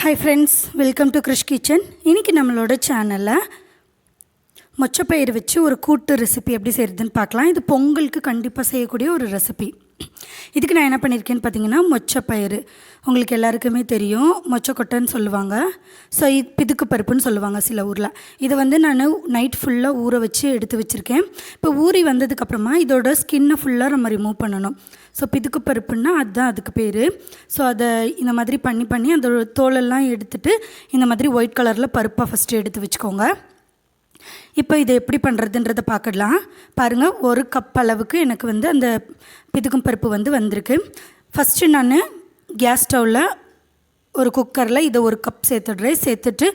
Hi friends, welcome to Krish Kitchen. இன்னைக்கு நம்மளோட சேனல்ல மொச்சப்பயிறு வச்சு ஒரு கூட்டு ரெசிபி எப்படி செய்யறதுன்னு பார்க்கலாம். இது பொங்கலுக்கு கண்டிப்பாக செய்யக்கூடிய ஒரு ரெசிபி. இதுக்கு நான் என்ன பண்ணியிருக்கேன்னு பார்த்தீங்கன்னா, மொச்சப்பயிறு உங்களுக்கு எல்லாருக்குமே தெரியும், மொச்சக்கொட்டைன்னு சொல்லுவாங்க. ஸோ இது பிதுக்கு பருப்புன்னு சொல்லுவாங்க சில ஊரில். இதை வந்து நான் நைட் ஃபுல்லாக ஊற வச்சு எடுத்து வச்சுருக்கேன். இப்போ ஊறி வந்ததுக்கப்புறமா இதோட ஸ்கின்னை ஃபுல்லாக நம்ம ரிமூவ் பண்ணணும். ஸோ பிதுக்கு பருப்புன்னா அதுதான் அதுக்கு பேர். ஸோ அதை இந்த மாதிரி பண்ணி அதோட தோலெல்லாம் எடுத்துகிட்டு இந்த மாதிரி ஒயிட் கலரில் பருப்பாக ஃபஸ்ட்டு எடுத்து வச்சுக்கோங்க. இப்போ இதை எப்படி பண்ணுறதுன்றதை பார்க்கலாம். பாருங்கள், ஒரு கப் அளவுக்கு எனக்கு வந்து அந்த பிதுக்கும் பருப்பு வந்திருக்கு. ஃபஸ்ட்டு நான் கேஸ் ஸ்டவ்வில் ஒரு குக்கரில் இதை ஒரு கப் சேர்த்துட்டு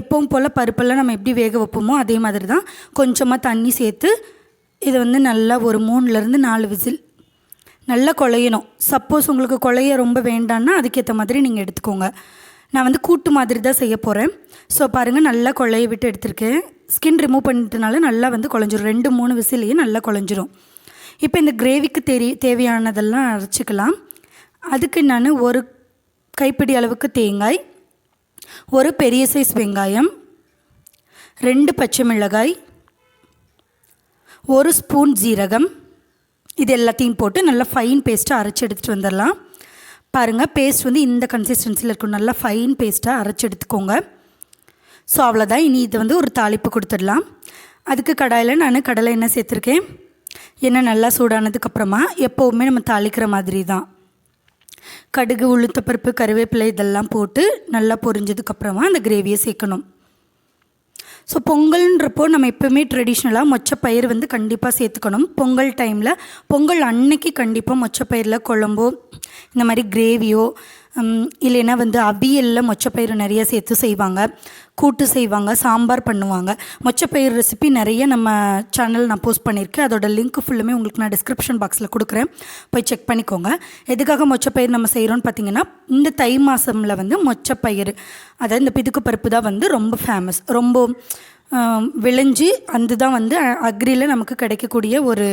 எப்பவும் போல் பருப்பெல்லாம் நம்ம எப்படி வேக வைப்போமோ அதே மாதிரி தான் கொஞ்சமாக தண்ணி சேர்த்து இதை நல்லா ஒரு 3-4 விசில் நல்லா குழையணும். சப்போஸ் உங்களுக்கு குழைய ரொம்ப வேண்டான்னா அதுக்கேற்ற மாதிரி நீங்கள் எடுத்துக்கோங்க. நான் கூட்டு மாதிரி தான் செய்ய போகிறேன். ஸோ பாருங்கள், நல்லா குழைய விட்டு எடுத்துருக்கேன். ஸ்கின் ரிமூவ் பண்ணிட்டனால நல்லா குழஞ்சிரும். 2-3 விசிலையே நல்லா குழஞ்சிரும். இப்போ இந்த கிரேவிக்கு தேவையானதெல்லாம் அரைச்சிக்கலாம். அதுக்கு நான் ஒரு கைப்பிடி அளவுக்கு தேங்காய், ஒரு பெரிய சைஸ் வெங்காயம், 2 பச்சை மிளகாய், 1 ஸ்பூன் ஜீரகம், இது எல்லாத்தையும் போட்டு நல்லா ஃபைன் பேஸ்ட்டாக அரைச்சி எடுத்துகிட்டு வந்துடலாம். பாருங்கள், பேஸ்ட் இந்த கன்சிஸ்டன்சியில் இருக்கும். நல்லா ஃபைன் பேஸ்ட்டாக அரைச்சி எடுத்துக்கோங்க. ஸோ அவ்வளோதான். இனி இது ஒரு தாளிப்பு கொடுத்துடலாம். அதுக்கு கடாயில் நான் கடலை எண்ணெய் சேர்த்துருக்கேன். எண்ணெய் நல்லா சூடானதுக்கப்புறமா எப்போவுமே நம்ம தாளிக்கிற மாதிரி தான் கடுகு, உளுத்தப்பருப்பு, கருவேப்பிலை இதெல்லாம் போட்டு நல்லா பொரிஞ்சதுக்கப்புறமா அந்த கிரேவியை சேர்க்கணும். ஸோ பொங்கல்ன்றப்போ நம்ம எப்போவுமே ட்ரெடிஷ்னலாக மொச்சப்பயிறு கண்டிப்பாக சேர்த்துக்கணும். பொங்கல் டைமில், பொங்கல் அன்னைக்கு கண்டிப்பாக மொச்சப்பயிரில் குழம்போ இந்த மாதிரி கிரேவியோ இல்லைன்னா அவியலில் மொச்சப்பயிறு நிறைய சேர்த்து செய்வாங்க, கூட்டு செய்வாங்க, சாம்பார் பண்ணுவாங்க. மொச்சப்பயிறு ரெசிபி நிறைய நம்ம சேனல் நான் போஸ்ட் பண்ணியிருக்கேன். அதோட லிங்க் ஃபுல்லுமே உங்களுக்கு நான் டிஸ்கிரிப்ஷன் பாக்ஸில் கொடுக்குறேன், போய் செக் பண்ணிக்கோங்க. எதுக்காக மொச்சப்பயிறு நம்ம செய்கிறோன்னு பார்த்தீங்கன்னா, இந்த தை மாதமில் மொச்சப்பயிறு அதாவது இந்த பிதுக்கு பருப்பு தான் ரொம்ப ஃபேமஸ், ரொம்ப விளைஞ்சி அதுதான் அக்ரியில் நமக்கு கிடைக்கக்கூடிய ஒரு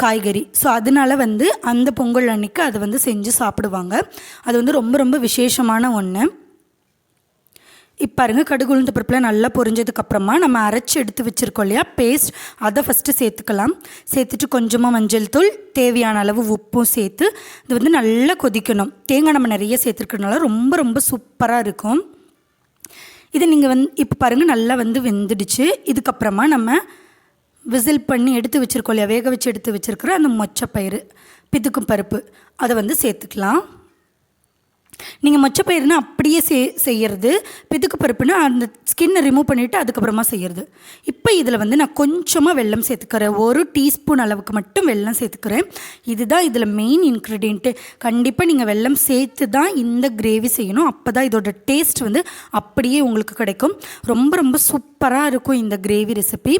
காய்கறி. ஸோ அதனால் அந்த பொங்கல் அன்னைக்கு அதை செஞ்சு சாப்பிடுவாங்க. அது ரொம்ப ரொம்ப விசேஷமான ஒன்று. இப்போ பாருங்கள், கடுகு உளுந்த பருப்பில் நல்லா பொரிஞ்சதுக்கப்புறமா நம்ம அரைச்சி எடுத்து வச்சுருக்கோம் இல்லையா பேஸ்ட், அதை ஃபஸ்ட்டு சேர்த்துக்கலாம். சேர்த்துட்டு கொஞ்சமாக மஞ்சள் தூள், தேவையான அளவு உப்பும் சேர்த்து இது நல்லா கொதிக்கணும். தேங்காய் நம்ம நிறைய சேர்த்துருக்கனால ரொம்ப ரொம்ப சூப்பராக இருக்கும். இது நீங்கள் இப்போ பாருங்கள், நல்லா வெந்துடுச்சு. இதுக்கப்புறமா நம்ம விசில் பண்ணி எடுத்து வச்சுருக்கோம் இல்லையா, வேக வச்சு எடுத்து வச்சுருக்கிற அந்த மொச்சப்பயிறு பிதுக்கும் பருப்பு அதை சேர்த்துக்கலாம். நீங்கள் மொச்சப்பயிறுனா அப்படியே செய்கிறது, பிதுக்கு பருப்புனா அந்த ஸ்கின்னை ரிமூவ் பண்ணிவிட்டு அதுக்கப்புறமா செய்கிறது. இப்போ இதில் நான் கொஞ்சமாக வெல்லம் சேர்த்துக்கிறேன். 1 டீஸ்பூன் அளவுக்கு மட்டும் வெல்லம் சேர்த்துக்கிறேன். இதுதான் இதில் மெயின் இன்க்ரீடியண்ட்டு. கண்டிப்பாக நீங்கள் வெல்லம் சேர்த்து தான் இந்த கிரேவி செய்யணும். அப்போ தான் இதோட டேஸ்ட் அப்படியே உங்களுக்கு கிடைக்கும். ரொம்ப ரொம்ப சூப்பராக இருக்கும் இந்த கிரேவி ரெசிபி.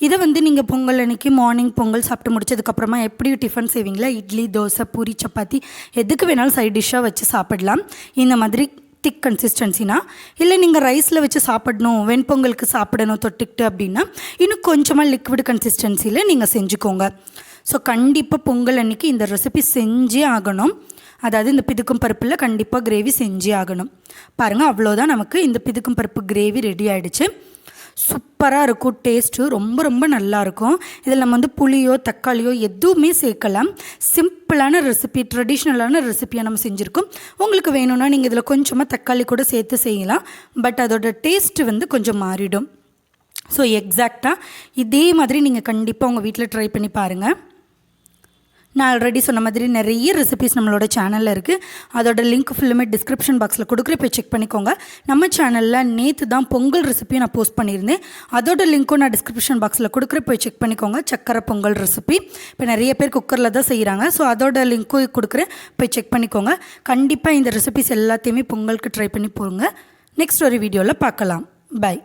இதை நீங்கள் பொங்கல் அன்றைக்கி மார்னிங் பொங்கல் சாப்பிட்டு முடிச்சதுக்கப்புறமா எப்படி டிஃபன் செய்வீங்களா, இட்லி, தோசை, பூரி, சப்பாத்தி எதுக்கு வேணாலும் சைட் டிஷ்ஷாக வச்சு சாப்பிடலாம். இந்த மாதிரி திக் கன்சிஸ்டன்சினா, இல்லை நீங்கள் ரைஸில் வச்சு சாப்பிடணும், வெண்பொங்கலுக்கு சாப்பிடணும் தொட்டுக்கிட்டு அப்படின்னா இன்னும் கொஞ்சமாக லிக்விட் கன்சிஸ்டன்சியில் நீங்கள் செஞ்சுக்கோங்க. ஸோ கண்டிப்பாக பொங்கல் அன்றைக்கி இந்த ரெசிபி செஞ்சே ஆகணும். அதாவது இந்த பிதுக்கும் பருப்பில் கண்டிப்பாக கிரேவி செஞ்சே ஆகணும். பாருங்கள், அவ்வளோதான், நமக்கு இந்த பிதுக்கும் பருப்பு கிரேவி ரெடி ஆகிடுச்சு. சூப்பராக இருக்கும், டேஸ்ட்டு ரொம்ப ரொம்ப நல்லாயிருக்கும். இதில் நம்ம புளியோ தக்காளியோ எதுவுமே சேர்க்கலாம். சிம்பிளான ரெசிபி, ட்ரெடிஷ்னலான ரெசிபியாக நம்ம செஞ்சுருக்கோம். உங்களுக்கு வேணும்னா நீங்கள் இதில் கொஞ்சமாக தக்காளி கூட சேர்த்து செய்யலாம். பட் அதோட டேஸ்ட்டு கொஞ்சம் மாறிடும். ஸோ எக்ஸாக்டாக இதே மாதிரி நீங்கள் கண்டிப்பாக உங்கள் வீட்டில் ட்ரை பண்ணி பாருங்கள். நான் ஆல்ரெடி சொன்ன மாதிரி நிறைய ரெசிபிஸ் நம்மளோட சேனலில் இருக்குது. அதோட லிங்க் ஃபுல்லுமே டிஸ்கிரிப்ஷன் பாக்ஸில் கொடுக்குறேன், போய் செக் பண்ணிக்கோங்க. நம்ம சேனலில் நேற்று தான் பொங்கல் ரெசிபியும் நான் போஸ்ட் பண்ணியிருந்தேன். அதோட லிங்க்கும் நான் டிஸ்கிரிப்ஷன் பாக்ஸில் கொடுக்குறேன், போய் செக் பண்ணிக்கோங்க. சக்கரை பொங்கல் ரெசிபி இப்போ நிறைய பேர் குக்கரில் தான் செய்கிறாங்க. ஸோ அதோட லிங்க்கும் கொடுக்குறேன், போய் செக் பண்ணிக்கோங்க. கண்டிப்பாக இந்த ரெசிபிஸ் எல்லாத்தையுமே பொங்கலுக்கு ட்ரை பண்ணி போங்க. நெக்ஸ்ட் ஒரு வீடியோவில் பார்க்கலாம். பை.